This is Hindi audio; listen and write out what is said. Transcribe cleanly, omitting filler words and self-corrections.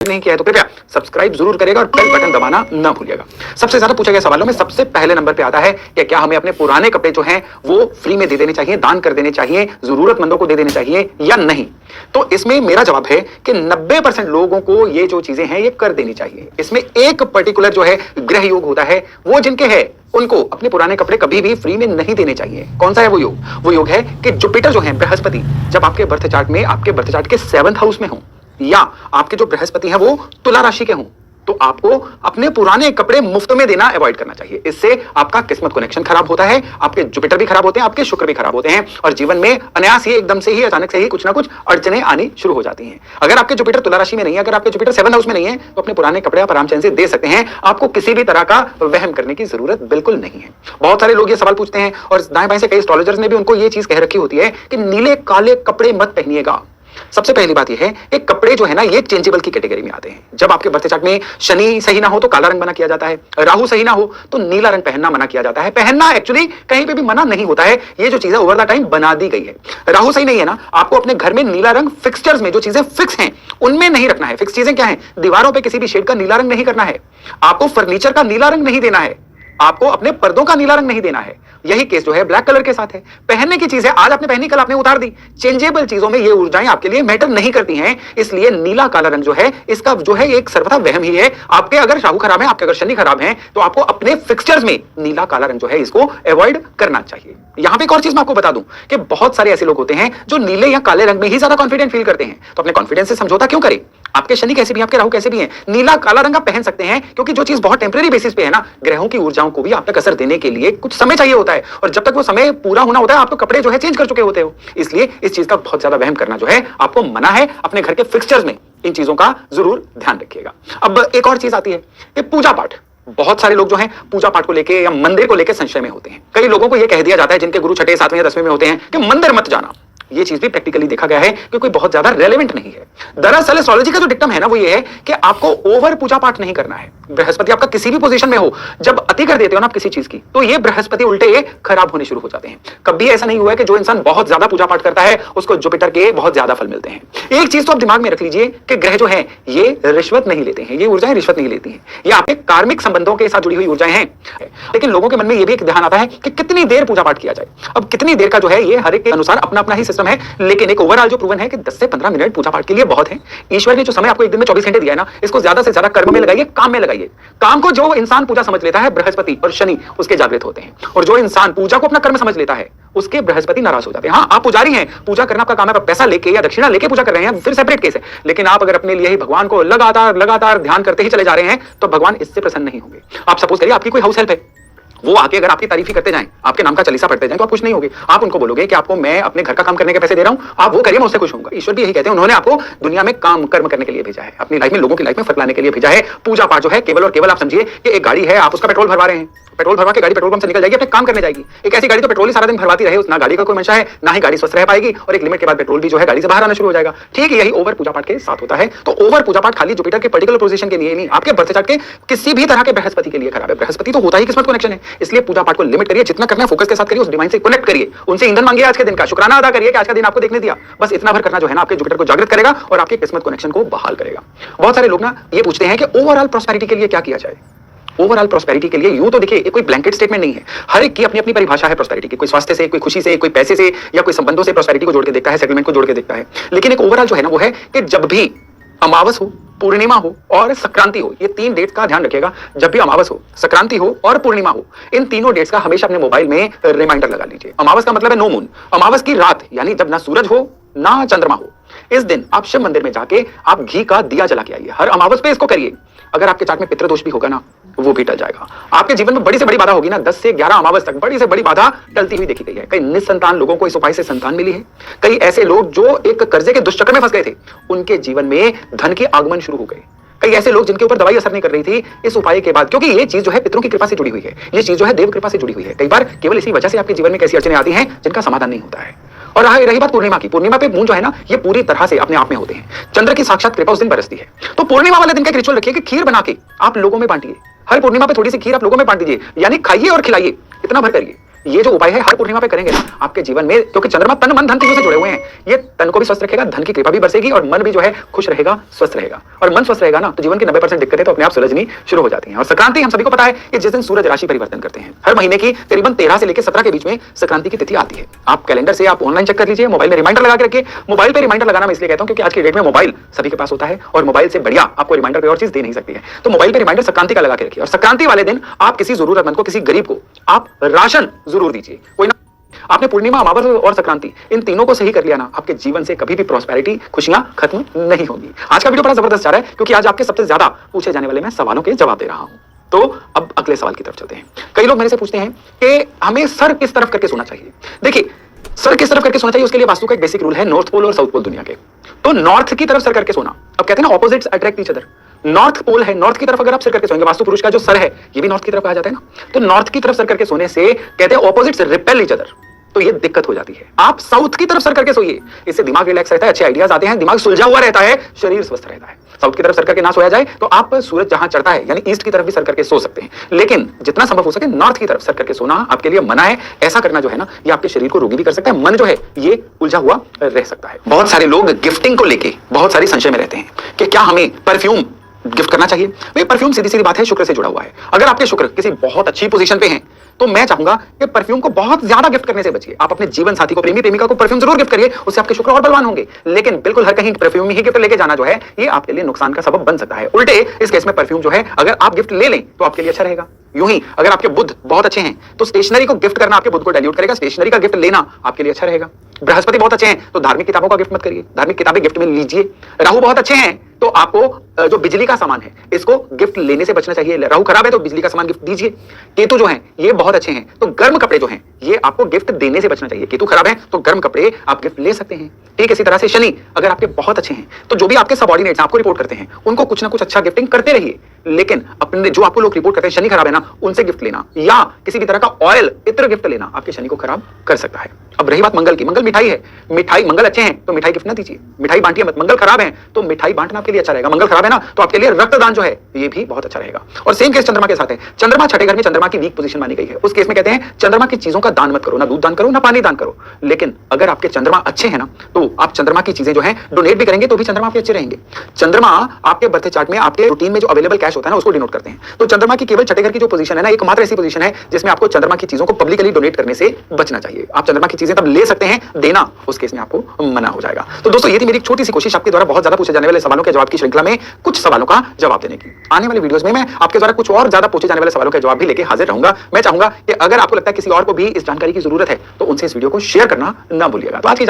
नहीं किया है तो कृपया सब्सक्राइब जरूर करेगा और बेल बटन दबाना ना भूलिएगा। सबसे ज्यादा पूछे गए सवालों में सबसे पहले नंबर पे आता है कि क्या हमें अपने पुराने कपड़े जो हैं वो फ्री में दे देने चाहिए, दान कर देने चाहिए, जरूरतमंदों को दे देने चाहिए या नहीं। तो इसमें मेरा जवाब है कि 90% लोगों को ये जो चीजें हैं ये कर देनी चाहिए। इसमें एक पर्टिकुलर जो है ग्रह योग होता है, वो जिनके है उनको अपने पुराने कपड़े कभी भी फ्री में नहीं देने चाहिए। कौन सा है वो योग? वो योग है कि जुपिटर जो है बृहस्पति जब आपके बर्थ चार्ट में आपके बर्थ चार्ट के 7th हाउस में हो या आपके जो बृहस्पति हैं वो तुला राशि के हों तो आपको अपने पुराने कपड़े मुफ्त में देना अवॉइड करना चाहिए। इससे आपका किस्मत कनेक्शन खराब होता है, आपके जुपिटर भी खराब होते हैं, आपके शुक्र भी खराब होते हैं और जीवन में अनायास ही एकदम से ही अचानक से ही कुछ ना कुछ अड़चने आनी शुरू हो जाती हैं। अगर आपके जुपिटर तुला राशि में नहीं है, अगर आपके जुपिटर 7th हाउस में नहीं है तो अपने पुराने कपड़े आप आराम से दे सकते हैं। आपको किसी भी तरह का वहम करने की जरूरत बिल्कुल नहीं है। बहुत सारे लोग ये सवाल पूछते हैं और दाएं बाएं से कई एस्ट्रोलॉजर्स ने भी उनको ये चीज कह रखी होती है कि नीले काले कपड़े मत पहनिएगा। सबसे पहली बात यह है कि कपड़े जो है ना ये चेंजेबल की कैटेगरी में आते हैं। जब आपके बर्थ चार्ट में शनि सही ना हो तो काला रंग मना किया जाता है, राहु सही ना हो तो नीला रंग पहनना मना किया जाता है। पहनना एक्चुअली कहीं पे भी मना नहीं होता है, ये जो चीजें ओवर द टाइम बना दी गई है। राहु सही नहीं है ना, आपको अपने घर में नीला रंग फिक्सचर्स में जो चीजें फिक्स हैं उनमें नहीं रखना है। फिक्स चीजें क्या है? दीवारों पर किसी भी शेड का नीला रंग नहीं करना है, आपको फर्नीचर का नीला रंग नहीं देना है, आपको अपने पर्दों का नीला रंग नहीं देना है। यही केस जो है ब्लैक कलर के साथ है। पहनने की चीजें आज आपने पहनी, कल आपने उतार दी। चेंजेबल चीजों में ये ऊर्जाएं आपके लिए मैटर नहीं करती हैं, इसलिए नीला काला रंग जो है इसका जो है एक सर्वथा वहम ही है। आपके अगर राहु खराब है, आपके अगर शनि खराब है तो आपको अपने फिक्सचर्स में नीला काला रंग जो है इसको अवॉइड करना चाहिए। यहां पे एक और चीज मैं आपको बता दूं कि बहुत सारे ऐसे लोग होते हैं जो नीले या काले रंग में ही ज्यादा कॉन्फिडेंट फील करते हैं, तो अपने कॉन्फिडेंस से समझौता क्यों करें? आपके शनि कैसे भी, आपके राहु कैसे भी हैं, नीला काला रंग आप पहन सकते हैं क्योंकि जो चीज बहुत टेम्परेरी बेसिस पे है ना, ग्रहों की ऊर्जाओं को भी आप तक असर देने के लिए कुछ समय चाहिए होता है और जब तक वो समय पूरा होना होता है आप तो कपड़े जो है चेंज कर चुके होते हो। इसलिए इस चीज का बहुत ज्यादा वहम करना जो है आपको मना है। अपने घर के फिक्सचर्स में इन चीजों का जरूर ध्यान रखिएगा। अब एक और चीज आती है कि पूजा पाठ। बहुत सारे लोग जो हैं पूजा पाठ को लेके या मंदिर को लेके संशय में होते हैं। कई लोगों को यह कह दिया जाता है जिनके गुरु 6, 7वें या 10वें में होते हैं कि मंदिर मत जाना। ये चीज भी प्रैक्टिकली देखा गया है कि कोई बहुत ज्यादा रेलेवेंट नहीं है। दरअसल एस्ट्रोलॉजी का जो डिक्टम है ना वो ये है कि आपको ओवर पूजा पाठ नहीं करना है। बृहस्पति आपका किसी भी पोजीशन में हो, जब अति कर देते हो ना आप किसी चीज की तो ये बृहस्पति उल्टे खराब होने शुरू हो जाते हैं। कभी ऐसा नहीं हुआ है कि जो इंसान बहुत ज्यादा पूजा पाठ करता है उसको जुपिटर के बहुत ज्यादा फल मिलते हैं। एक चीज तो आप दिमाग में रख लीजिए कि ग्रह जो है ये रिश्वत नहीं लेते हैं, ये ऊर्जाएं रिश्वत नहीं लेती हैं, ये आपके कार्मिक संबंधों के साथ जुड़ी हुई ऊर्जाएं हैं। लेकिन लोगों के मन में यह भी एक ध्यान आता है कि कितनी देर पूजा पाठ किया जाए। अब कितनी देर का जो है ये हर एक के अनुसार अपना अपना ही सिस्टम है, लेकिन एक ओवरऑल जो प्रूवन है कि 10 से 15 मिनट पूजा पाठ के लिए बहुत है। ईश्वर ने जो समय आपको एक दिन में 24 घंटे दिया है ना, इसको ज्यादा से ज्यादा कर्म में लगाइए, काम में लगाइए। काम को जो इंसान पूजा समझ लेता है बृहस्पति और शनि उसके जागृत होते हैं, और जो इंसान पूजा को अपना कर्म समझ लेता है उसके बृहस्पति नाराज हो जाते हैं। हाँ, आप पुजारी हैं, पूजा करना आपका काम है, आप पैसा लेके या दक्षिणा लेके पूजा कर रहे हैं फिर सेपरेट केस है। लेकिन आप अगर अपने लिए ही भगवान को लगातार लगातार ध्यान करते ही चले जा रहे हैं तो भगवान इससे प्रसन्न नहीं होंगे। आप सपोज करिए आपकी कोई हाउस हेल्प है, वो आके अगर आपकी तारीफ ही करते जाएं, आपके नाम का चालीसा पढ़ते जाएं तो आप खुश नहीं होगे। आप उनको बोलोगे कि आपको मैं अपने घर का काम करने के पैसे दे रहा हूं, आप वो करिए, मैं उससे खुश होऊंगा। ईश्वर भी यही कहते हैं, उन्होंने आपको दुनिया में काम कर्म करने के लिए भेजा है, अपनी लाइफ में लोगों की लाइफ में फर्क लाने के लिए भेजा है। पूजा पाठ जो है केवल और केवल आप समझिए कि एक गाड़ी है, आप उसका पेट्रोल भरवा रहे हैं, पेट्रोल भरवा के गाड़ी पेट्रोल पंप से निकल जाएगी, अपने काम करने जाएगी। एक ऐसी गाड़ी तो पेट्रोल ही सारा दिन भरवाती रहे, ना गाड़ी का कोई मंशा है, ना ही गाड़ी स्वस्थ रह पाएगी और एक लिमिट के बाद पेट्रोल भी जो है गाड़ी से बाहर आना शुरू हो जाएगा। ठीक है, यही ओवर पूजा पाठ के साथ होता है। तो ओवर पूजा पाठ खाली जुपिटर के पर्टिकुलर पोजीशन के लिए नहीं, आपके बर्थ चार्ट के किसी भी तरह के बृहस्पति के लिए खराब है। बृहस्पति तो होता ही किस्मत कनेक्शन है, इसलिए पूजा पाठ को लिमिट करिए, जितना करना है फोकस के साथ करिए, उस डिवाइन से कनेक्ट करिए, उनसे ईंधन मांगिए आज के दिन का, शुक्राना अदा करिए कि आज का दिन आपको देखने दिया। बस इतना भर करना जो है ना आपके जुपिटर को जागृत करेगा और आपके किस्मत कनेक्शन को बहाल करेगा। बहुत सारे लोग ना ये पूछते हैं कि ओवरऑल प्रॉस्पेरिटी के लिए क्या किया जाए। ओवरऑल प्रॉस्पेरिटी के लिए यूं तो देखिए कोई ब्लैंकेट स्टेटमेंट नहीं है, हर एक की अपनी अपनी परिभाषा है प्रॉस्पेरिटी की। कोई स्वास्थ्य से, कोई खुशी से, कोई पैसे से या कोई संबंधों से प्रॉस्पेरिटी को जोड़ के देखता है, सेटलमेंट को जोड़ के देखता है। लेकिन एक ओवरऑल जो है ना वो है कि जब भी अमावस हो, पूर्णिमा हो और संक्रांति हो, ये 3 डेट्स का ध्यान रखिएगा। जब भी अमावस हो, संक्रांति हो और पूर्णिमा हो, इन तीनों डेट्स का हमेशा अपने मोबाइल में रिमाइंडर लगा लीजिए। अमावस का मतलब है नो मून, अमावस की रात, यानी जब ना सूरज हो ना चंद्रमा हो। इस दिन आप शिव मंदिर में जाके आप घी का दिया जला के आइए, हर अमावस पे इसको करिए। अगर आपके चार्ट में पितृदोष भी होगा ना वो भी टल जाएगा। आपके जीवन में बड़ी से बड़ी बाधा होगी ना, 10 से 11 अमावस तक बड़ी से बड़ी बाधा टलती हुई देखी गई है। कई निसंतान लोगों को इस उपाय से संतान मिली है। कई ऐसे लोग जो एक कर्जे के दुष्चक्र में फंस गए थे, उनके जीवन में धन के आगमन शुरू हो गए। कई ऐसे लोग जिनके ऊपर दवाई असर नहीं कर रही थी इस उपाय के बाद, क्योंकि ये चीज जो है पितरों की कृपा से जुड़ी हुई है, ये चीज जो है देव कृपा से जुड़ी हुई है। कई बार केवल इसी वजह से आपके जीवन में कैसी अड़चनें आती हैं जिनका समाधान नहीं होता है। और रही बात पूर्णिमा की, पूर्णिमा पे मून जो है ना ये पूरी तरह से अपने आप में होते हैं, चंद्र की साक्षात कृपा उस दिन बरसती है। तो पूर्णिमा वाले दिन का एक रिचुअल रखिए कि खीर बना के आप लोगों में बांटिए। हर पूर्णिमा पे थोड़ी सी खीर आप लोगों में बांट दीजिए, यानी खाइए और खिलाइए, इतना भर करिए। ये जो उपाय है हर पूर्णिमा पे करेंगे ना, आपके जीवन में, क्योंकि चंद्रमा तन मन धन तीनों से जुड़े हुए हैं, ये तन को भी स्वस्थ रखेगा, धन की कृपा भी बरसेगी और मन भी जो है खुश रहेगा, स्वस्थ रहेगा। और मन स्वस्थ रहेगा ना तो जीवन की 90% दिक्कतें तो अपने आप सुलझनी शुरू हो जाती हैं। और संक्रांति हम सभी को पता है कि जिस दिन सूरज राशि परिवर्तन करते हैं, हर महीने की करीबन 13 से लेकर 17 के बीच में संक्रांति की तिथि आती है। आप कैलेंडर से, आप ऑनलाइन चेक कर लीजिए, मोबाइल में रिमाइंडर लगा के रखिए। मोबाइल पे रिमाइंडर लगाना मैं इसलिए कहता हूं क्योंकि आज की डेट में मोबाइल सभी के पास होता है और मोबाइल से बढ़िया आपको रिमाइंडर पे और चीज दे नहीं सकती है। तो मोबाइल पे रिमाइंडर संक्रांति का लगा के रखिए और संक्रांति वाले दिन आप किसी जरूरतमंद को, किसी गरीब को आप राशन जरूर दीजिए। कोई ना, आपने पूर्णिमा, अमावस और संक्रांति इन तीनों को सही कर लिया ना, आपके जीवन से कभी भी प्रॉस्पेरिटी, खुशियां खत्म नहीं होंगी। आज का वीडियो बड़ा जबरदस्त जा रहा है क्योंकि आज आपके सबसे ज्यादा पूछे जाने वाले मैं सवालों के जवाब दे रहा हूं। तो अब अगले सवाल की तरफ चलते हैं। कई लोग मेरे से पूछते हैं कि हमें सर किस तरफ करके सोना चाहिए। देखिए, सर किस तरफ करके सोना चाहिए उसके लिए वास्तु का एक बेसिक रूल है, नॉर्थ पोल और साउथ पोल दुनिया के। तो नॉर्थ की तरफ सर करके सोना, अब कहते हैं ना opposites attract each other. North pole है, नॉर्थ की तरफ अगर आप सिर करके सोएंगे, वास्तु पुरुष का जो सर है ये भी नॉर्थ की तरफ आ जाता है ना, तो नॉर्थ की तरफ सर करके सोने से कहते हैं ऑपोजिट्स रिपेल ईच अदर, तो ये दिक्कत हो जाती है। आप साउथ की तरफ सर करके सोइए, इससे दिमाग रिलैक्स रहता है, अच्छे आइडियाज आते हैं, दिमाग सुलझा हुआ रहता है, शरीर स्वस्थ रहता है। साउथ की तरफ सर करके ना सोया जाए तो आप सूरज जहां चढ़ता है यानी ईस्ट की तरफ भी सर करके सो सकते हैं, लेकिन जितना संभव हो सके नॉर्थ की तरफ सर करके सोना आपके लिए मना है। ऐसा करना जो है ना, ये आपके शरीर को रोगी भी कर सकता है, मन जो है ये उलझा हुआ रह सकता है। बहुत सारे लोग गिफ्टिंग को लेके बहुत सारी संशय में रहते हैं कि क्या हमें परफ्यूम गिफ्ट करना चाहिए। भाई परफ्यूम सीधी सीधी बात है, शुक्र से जुड़ा हुआ है। अगर आपके शुक्र किसी बहुत अच्छी पोजीशन पे हैं तो मैं चाहूंगा कि परफ्यूम को बहुत ज्यादा गिफ्ट करने से बचिए। आप अपने जीवन साथी को, प्रेमी प्रेमिका को परफ्यूम जरूर गिफ्ट करिए, उससे आपके शुक्र और बलवान होंगे, लेकिन बिल्कुल हर कहीं परफ्यूम ही गिफ्ट लेके जाना जो है ये आपके लिए नुकसान का सबब बन सकता है। उल्टे इस केस में परफ्यूम जो है अगर आप गिफ्ट ले लें तो आपके लिए अच्छा रहेगा। यूं ही अगर आपके बुध बहुत अच्छे हैं तो स्टेशनरी को गिफ्ट करना आपके बुध को डाइल्यूट करेगा, स्टेशनरी का गिफ्ट लेना आपके लिए अच्छा रहेगा। बृहस्पति बहुत अच्छे हैं तो धार्मिक किताबों का गिफ्ट मत करिए, धार्मिक किताबें गिफ्ट में लीजिए। राहु बहुत अच्छे हैं तो आपको जो बिजली का सामान है इसको गिफ्ट लेने से बचना चाहिए। राहु खराब है तो बिजली का सामान गिफ्ट दीजिए। केतु जो है ये बहुत अच्छे हैं तो गर्म कपड़े जो हैं ये आपको गिफ्ट देने से बचना चाहिए। केतु खराब है तो गर्म कपड़े आप गिफ्ट ले सकते हैं। ठीक इसी तरह से शनि अगर आपके बहुत अच्छे हैं तो जो भी आपके सबऑर्डिनेट्स आपको रिपोर्ट करते हैं उनको कुछ ना कुछ अच्छा गिफ्टिंग करते रहिए, लेकिन अपने जो आपको लोग रिपोर्ट करते हैं शनि खराब है ना, उनसे गिफ्ट लेना या किसी भी तरह का ऑयल, इत्र गिफ्ट लेना आपके शनि को खराब कर सकता है। अब रही बात मंगल की, मंगल मिठाई है, मिठाई, मंगल अच्छे हैं तो मिठाई गिफ्ट ना दीजिए, मिठाई बांटिए मत। मंगल खराब है तो मिठाई बांटना आपके लिए अच्छा रहेगा। मंगल खराब है ना तो आपके लिए रक्तदान जो है ये भी बहुत अच्छा रहेगा। और सेम केस चंद्रमा के साथ है। चंद्रमा छठे घर में चंद्रमा की वीक पोजीशन मानी गई है, उस केस में कहते हैं चंद्रमा की चीजों का दान मत करो, ना दूध दान करो ना पानी दान करो। लेकिन अगर आपके चंद्रमा अच्छे हैं ना तो आप चंद्रमा की चीजें जो है डोनेट भी करेंगे तो भी चंद्रमा आपके अच्छे रहेंगे। चंद्रमा आपके बर्थ चार्ट में आपके रूटीन में जो अवेलेबल कैश होता है ना उसको डिनोट करते हैं। तो चंद्रमा की केवल छठे घर की जो पोजीशन है ना, एकमात्र ऐसी पोजीशन है जिसमें आपको चंद्रमा की चीजों को पब्लिकली डोनेट करने से बचना चाहिए। आप चंद्रमा की चीजें तब ले सकते हैं, देना उस केस में आपको मना हो जाएगा। तो दोस्तों ये थी मेरी एक छोटी सी कोशिश आपके द्वारा बहुत ज्यादा पूछे जाने वाले सवालों के जवाब की श्रृंखला में कुछ सवालों का जवाब देने की। आने वाले वीडियोस में मैं आपके द्वारा कुछ और ज्यादा पूछे जाने वाले सवालों के जवाब भी लेके हाजिर रहूंगा। मैं चाहूंगा कि अगर आपको लगता है किसी और को भी इस जानकारी की जरूरत है तो उनसे इस वीडियो को शेयर करना ना भूलिएगा। तो आज की